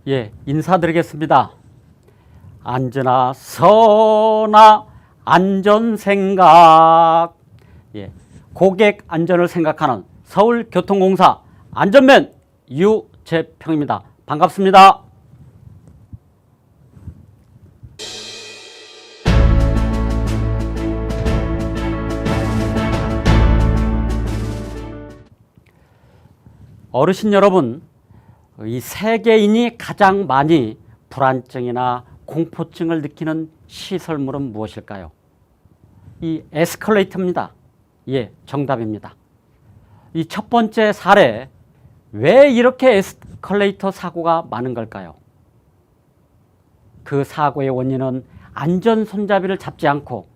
예, 인사드리겠습니다. 안전하 서나 안전생각. 예, 고객 안전을 생각하는 서울교통공사 안전맨 유재평입니다. 반갑습니다. 어르신 여러분, 이 세계인이 가장 많이 불안증이나 공포증을 느끼는 시설물은 무엇일까요? 이 에스컬레이터입니다. 예, 정답입니다. 이 첫 번째 사례, 왜 이렇게 에스컬레이터 사고가 많은 걸까요? 그 사고의 원인은 안전 손잡이를 잡지 않고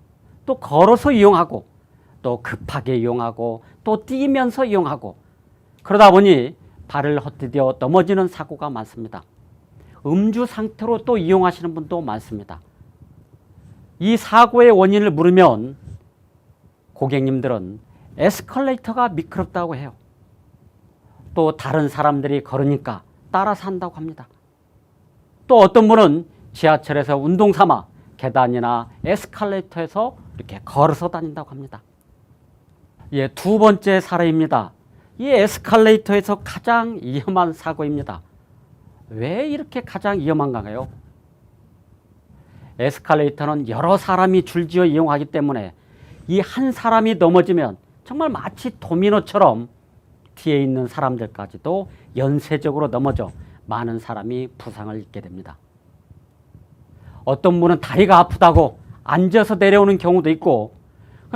또 걸어서 이용하고 또 급하게 이용하고 또 뛰면서 이용하고 그러다 보니 발을 헛디뎌 넘어지는 사고가 많습니다. 음주 상태로 또 이용하시는 분도 많습니다. 이 사고의 원인을 물으면 고객님들은 에스컬레이터가 미끄럽다고 해요. 또 다른 사람들이 걸으니까 따라서 한다고 합니다. 또 어떤 분은 지하철에서 운동 삼아 계단이나 에스컬레이터에서 이렇게 걸어서 다닌다고 합니다. 예, 두 번째 사례입니다. 이 에스컬레이터에서 가장 위험한 사고입니다. 왜 이렇게 가장 위험한가요? 에스컬레이터는 여러 사람이 줄지어 이용하기 때문에 이 한 사람이 넘어지면 정말 마치 도미노처럼 뒤에 있는 사람들까지도 연쇄적으로 넘어져 많은 사람이 부상을 입게 됩니다. 어떤 분은 다리가 아프다고 앉아서 내려오는 경우도 있고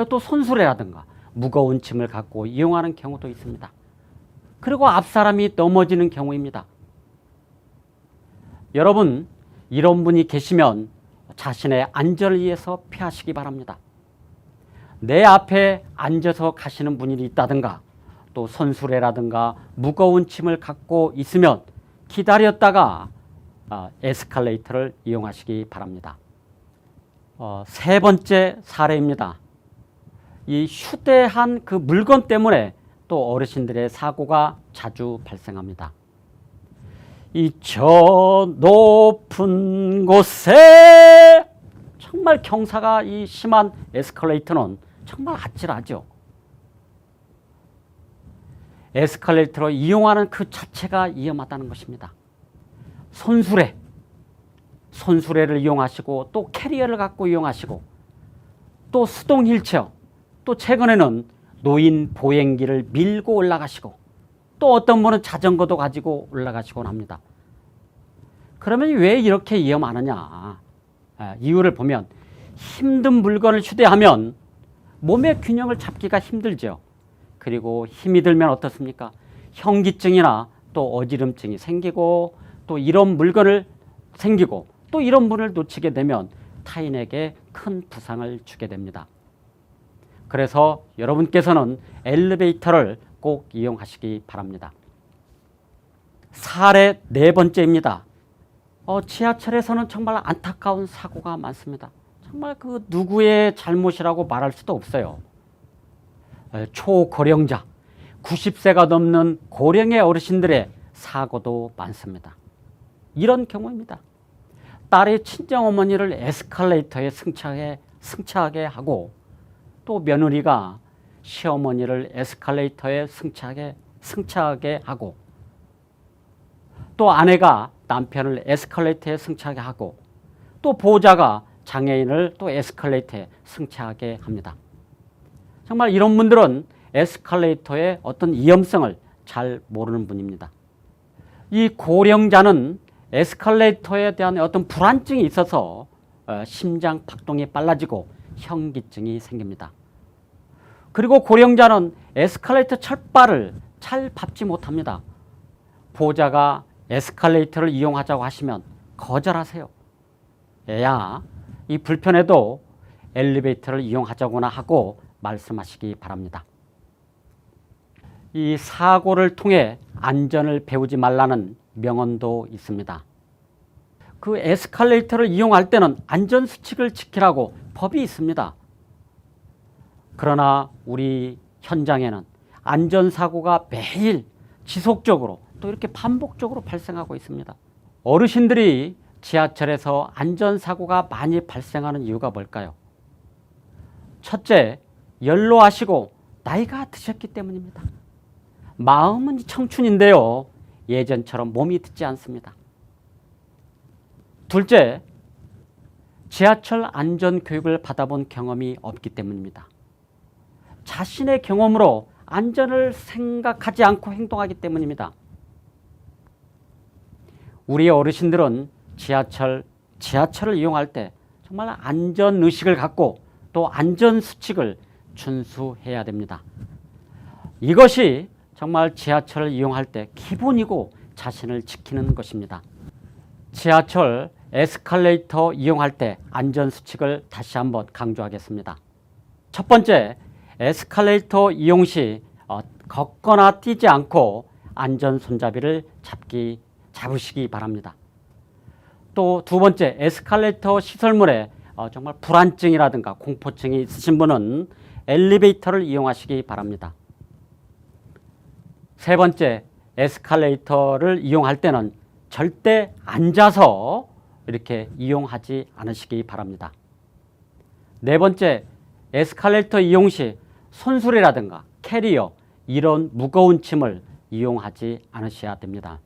또 손수레라든가 무거운 짐을 갖고 이용하는 경우도 있습니다. 그리고 앞 사람이 넘어지는 경우입니다. 여러분, 이런 분이 계시면 자신의 안전을 위해서 피하시기 바랍니다. 내 앞에 앉아서 가시는 분이 있다든가 또 손수레라든가 무거운 짐을 갖고 있으면 기다렸다가 에스컬레이터를 이용하시기 바랍니다. 세 번째 사례입니다. 이 휴대한 그 물건 때문에 또 어르신들의 사고가 자주 발생합니다. 이 저 높은 곳에 정말 경사가 이 심한 에스컬레이터는 정말 아찔하죠. 에스컬레이터로 이용하는 그 자체가 위험하다는 것입니다. 손수레를 이용하시고 또 캐리어를 갖고 이용하시고 또 수동 휠체어, 또 최근에는 노인 보행기를 밀고 올라가시고 또 어떤 분은 자전거도 가지고 올라가시곤 합니다. 그러면 왜 이렇게 위험하느냐? 이유를 보면 힘든 물건을 휴대하면 몸의 균형을 잡기가 힘들죠. 그리고 힘이 들면 어떻습니까? 현기증이나 또 어지럼증이 생기고 또 이런 물건을 생기고 또 이런 분을 놓치게 되면 타인에게 큰 부상을 주게 됩니다. 그래서 여러분께서는 엘리베이터를 꼭 이용하시기 바랍니다. 사례 네 번째입니다. 지하철에서는 정말 안타까운 사고가 많습니다. 정말 그 누구의 잘못이라고 말할 수도 없어요. 초고령자, 90세가 넘는 고령의 어르신들의 사고도 많습니다. 이런 경우입니다. 딸의 친정어머니를 에스컬레이터에 승차하게 하고 또 며느리가 시어머니를 에스컬레이터에 승차하게 하고 또 아내가 남편을 에스컬레이터에 승차하게 하고 또 보호자가 장애인을 또 에스컬레이터에 승차하게 합니다. 정말 이런 분들은 에스컬레이터의 어떤 위험성을 잘 모르는 분입니다. 이 고령자는 에스컬레이터에 대한 어떤 불안증이 있어서 심장 박동이 빨라지고 현기증이 생깁니다. 그리고 고령자는 에스컬레이터 철바를 잘 밟지 못합니다. 보호자가 에스컬레이터를 이용하자고 하시면 거절하세요. 애야, 이 불편해도 엘리베이터를 이용하자고나 하고 말씀하시기 바랍니다. 이 사고를 통해 안전을 배우지 말라는 명언도 있습니다. 그 에스컬레이터를 이용할 때는 안전수칙을 지키라고 법이 있습니다. 그러나 우리 현장에는 안전사고가 매일 지속적으로 또 이렇게 반복적으로 발생하고 있습니다. 어르신들이 지하철에서 안전사고가 많이 발생하는 이유가 뭘까요? 첫째, 연로하시고 나이가 드셨기 때문입니다. 마음은 청춘인데요. 예전처럼 몸이 듣지 않습니다. 둘째, 지하철 안전교육을 받아본 경험이 없기 때문입니다. 자신의 경험으로 안전을 생각하지 않고 행동하기 때문입니다. 우리 어르신들은 지하철을 이용할 때 정말 안전의식을 갖고 또 안전수칙을 준수해야 됩니다. 이것이 정말 지하철을 이용할 때 기본이고 자신을 지키는 것입니다. 지하철 에스컬레이터 이용할 때 안전수칙을 다시 한번 강조하겠습니다. 첫 번째, 에스컬레이터 이용 시 걷거나 뛰지 않고 안전손잡이를 잡으시기 바랍니다. 또 두 번째, 에스컬레이터 시설물에 정말 불안증이라든가 공포증이 있으신 분은 엘리베이터를 이용하시기 바랍니다. 세 번째, 에스컬레이터를 이용할 때는 절대 앉아서 이렇게 이용하지 않으시기 바랍니다. 네 번째, 에스컬레이터 이용 시 손수레라든가 캐리어 이런 무거운 짐을 이용하지 않으셔야 됩니다.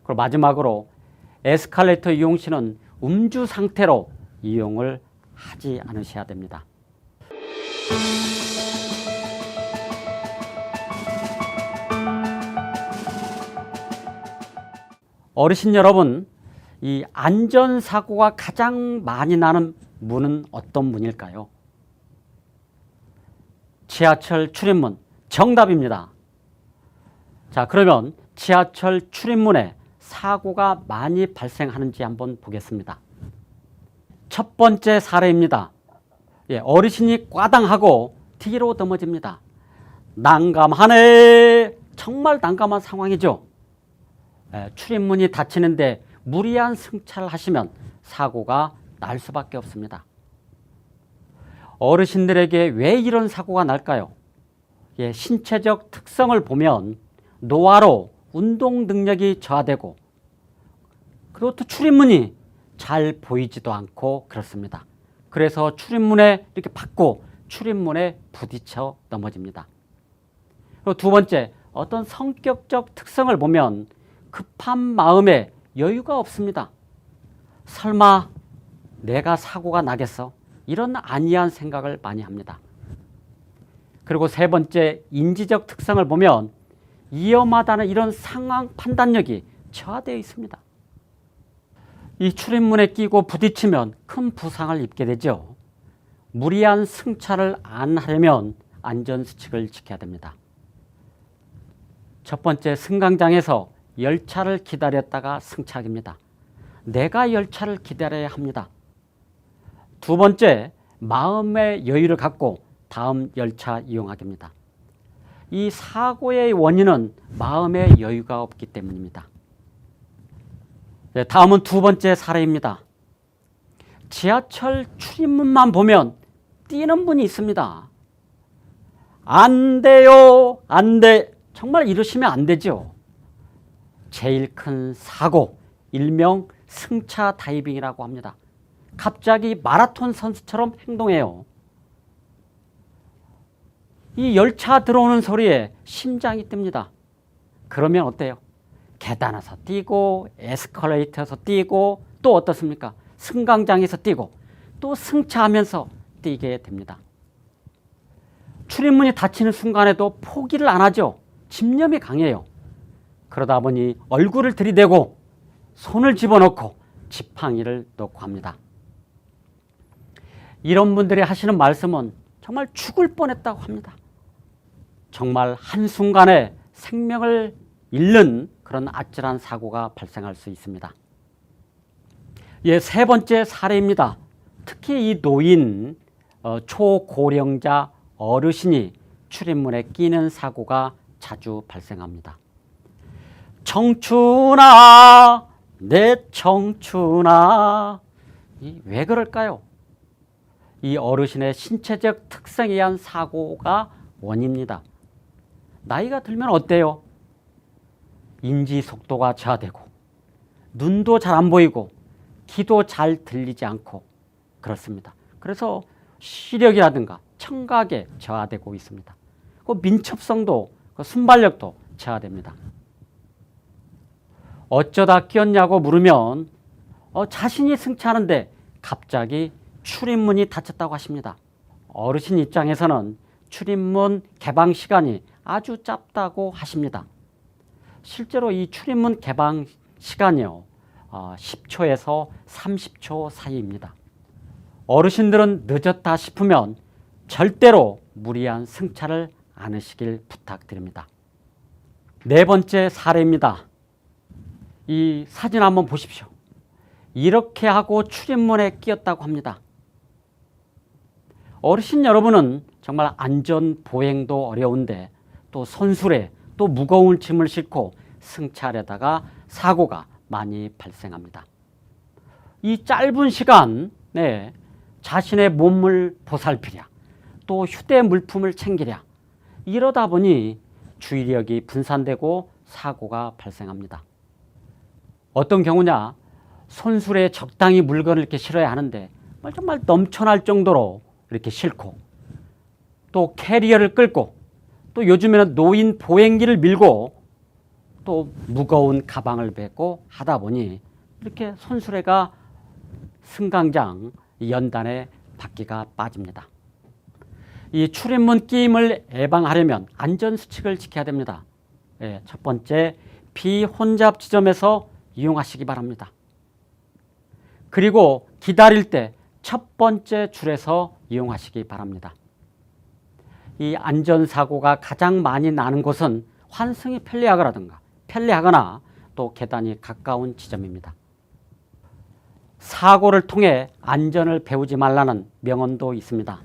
그리고 마지막으로 에스컬레이터 이용 시는 음주 상태로 이용을 하지 않으셔야 됩니다. 어르신 여러분, 이 안전사고가 가장 많이 나는 문은 어떤 문일까요? 지하철 출입문, 정답입니다. 자, 그러면 지하철 출입문에 사고가 많이 발생하는지 한번 보겠습니다. 첫 번째 사례입니다. 어르신이 꽈당하고 뒤로 넘어집니다. 난감하네. 정말 난감한 상황이죠. 출입문이 닫히는데 무리한 승차를 하시면 사고가 날 수밖에 없습니다. 어르신들에게 왜 이런 사고가 날까요? 신체적 특성을 보면 노화로 운동 능력이 저하되고 그리고 또 출입문이 잘 보이지도 않고 그렇습니다. 그래서 출입문에 이렇게 받고 출입문에 부딪혀 넘어집니다. 그리고 두 번째, 어떤 성격적 특성을 보면 급한 마음에 여유가 없습니다. 설마 내가 사고가 나겠어? 이런 안이한 생각을 많이 합니다. 그리고 세 번째, 인지적 특성을 보면 위험하다는 이런 상황 판단력이 저하되어 있습니다. 이 출입문에 끼고 부딪히면 큰 부상을 입게 되죠. 무리한 승차를 안 하려면 안전수칙을 지켜야 됩니다. 첫 번째, 승강장에서 열차를 기다렸다가 승차합니다. 내가 열차를 기다려야 합니다. 두 번째, 마음의 여유를 갖고 다음 열차 이용하기입니다. 이 사고의 원인은 마음의 여유가 없기 때문입니다. 다음은 두 번째 사례입니다. 지하철 출입문만 보면 뛰는 분이 있습니다. 안 돼요, 안 돼. 정말 이러시면 안 되죠. 제일 큰 사고, 일명 승차 다이빙이라고 합니다. 갑자기 마라톤 선수처럼 행동해요. 이 열차 들어오는 소리에 심장이 뜹니다. 그러면 어때요? 계단에서 뛰고 에스컬레이터에서 뛰고 또 어떻습니까? 승강장에서 뛰고 또 승차하면서 뛰게 됩니다. 출입문이 닫히는 순간에도 포기를 안 하죠. 집념이 강해요. 그러다 보니 얼굴을 들이대고 손을 집어넣고 지팡이를 놓고 합니다. 이런 분들이 하시는 말씀은 정말 죽을 뻔했다고 합니다. 정말 한순간에 생명을 잃는 그런 아찔한 사고가 발생할 수 있습니다. 세 번째 사례입니다. 특히 이 노인, 초고령자 어르신이 출입문에 끼는 사고가 자주 발생합니다. 청춘아, 내 청춘아. 왜 그럴까요? 이 어르신의 신체적 특성에 의한 사고가 원인입니다. 나이가 들면 어때요? 인지 속도가 저하되고 눈도 잘 안 보이고 귀도 잘 들리지 않고 그렇습니다. 그래서 시력이라든가 청각에 저하되고 있습니다. 그 민첩성도 그 순발력도 저하됩니다. 어쩌다 끼었냐고 물으면 자신이 승차하는데 갑자기 출입문이 닫혔다고 하십니다. 어르신 입장에서는 출입문 개방 시간이 아주 짧다고 하십니다. 실제로 이 출입문 개방 시간이요 10초에서 30초 사이입니다. 어르신들은 늦었다 싶으면 절대로 무리한 승차를 안 하시길 부탁드립니다. 네 번째 사례입니다. 이 사진 한번 보십시오. 이렇게 하고 출입문에 끼었다고 합니다. 어르신 여러분은 정말 안전 보행도 어려운데 또 선술에 또 무거운 짐을 싣고 승차하려다가 사고가 많이 발생합니다. 이 짧은 시간에 자신의 몸을 보살피랴 또 휴대 물품을 챙기랴 이러다 보니 주의력이 분산되고 사고가 발생합니다. 어떤 경우냐, 손술에 적당히 물건을 이렇게 실어야 하는데 정말 넘쳐날 정도로 이렇게 싣고 또 캐리어를 끌고 또 요즘에는 노인 보행기를 밀고 또 무거운 가방을 메고 하다 보니 이렇게 손수레가 승강장 연단에 바퀴가 빠집니다. 이 출입문 끼임을 예방하려면 안전수칙을 지켜야 됩니다. 첫 번째, 비혼잡 지점에서 이용하시기 바랍니다. 그리고 기다릴 때 첫 번째 줄에서 이용하시기 바랍니다. 이 안전사고가 가장 많이 나는 곳은 환승이 편리하거나 또 계단이 가까운 지점입니다. 사고를 통해 안전을 배우지 말라는 명언도 있습니다.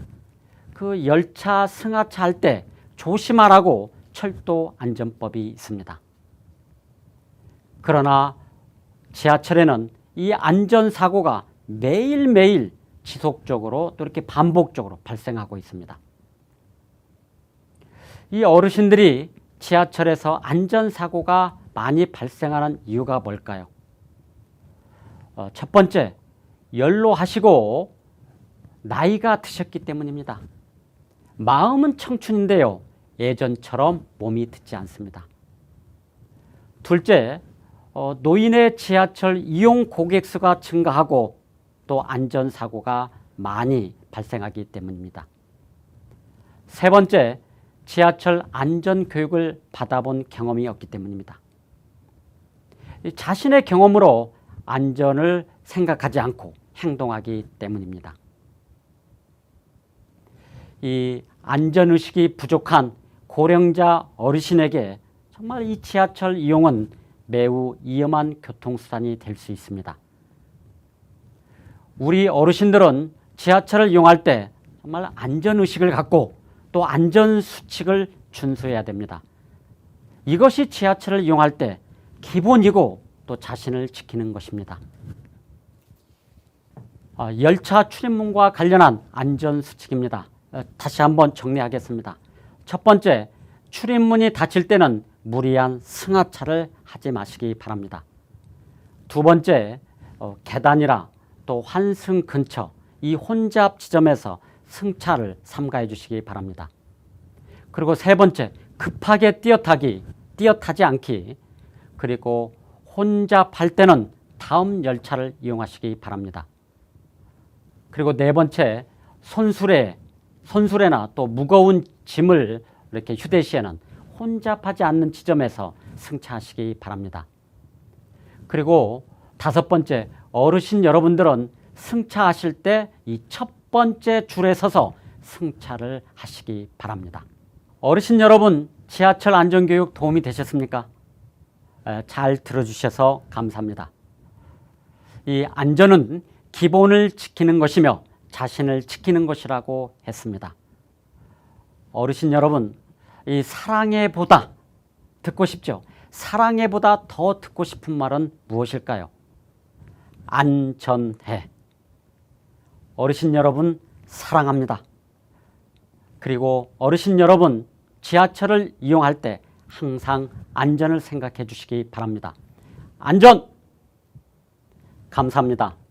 그 열차 승하차 할 때 조심하라고 철도 안전법이 있습니다. 그러나 지하철에는 이 안전사고가 매일매일 지속적으로 또 이렇게 반복적으로 발생하고 있습니다. 이 어르신들이 지하철에서 안전사고가 많이 발생하는 이유가 뭘까요? 첫 번째, 연로하시고 나이가 드셨기 때문입니다. 마음은 청춘인데요, 예전처럼 몸이 듣지 않습니다. 둘째, 노인의 지하철 이용 고객 수가 증가하고 또 안전사고가 많이 발생하기 때문입니다. 세 번째, 지하철 안전교육을 받아본 경험이 없기 때문입니다. 자신의 경험으로 안전을 생각하지 않고 행동하기 때문입니다. 이 안전의식이 부족한 고령자 어르신에게 정말 이 지하철 이용은 매우 위험한 교통수단이 될 수 있습니다. 우리 어르신들은 지하철을 이용할 때 정말 안전의식을 갖고 또 안전수칙을 준수해야 됩니다. 이것이 지하철을 이용할 때 기본이고 또 자신을 지키는 것입니다. 열차 출입문과 관련한 안전수칙입니다. 다시 한번 정리하겠습니다. 첫 번째, 출입문이 닫힐 때는 무리한 승하차를 하지 마시기 바랍니다. 두 번째, 계단이나 또 환승 근처 이 혼잡 지점에서 승차를 삼가해 주시기 바랍니다. 그리고 세 번째, 급하게 뛰어타지 않기, 그리고 혼잡할 때는 다음 열차를 이용하시기 바랍니다. 그리고 네 번째, 손수레나 또 무거운 짐을 이렇게 휴대 시에는 혼잡하지 않는 지점에서 승차하시기 바랍니다. 그리고 다섯 번째, 어르신 여러분들은 승차하실 때 이 첫 번째 줄에 서서 승차를 하시기 바랍니다. 어르신 여러분, 지하철 안전교육 도움이 되셨습니까? 잘 들어주셔서 감사합니다. 이 안전은 기본을 지키는 것이며 자신을 지키는 것이라고 했습니다. 어르신 여러분, 이 사랑해보다 듣고 싶죠? 사랑해보다 더 듣고 싶은 말은 무엇일까요? 안전해. 어르신 여러분, 사랑합니다. 그리고 어르신 여러분, 지하철을 이용할 때 항상 안전을 생각해 주시기 바랍니다. 안전! 감사합니다.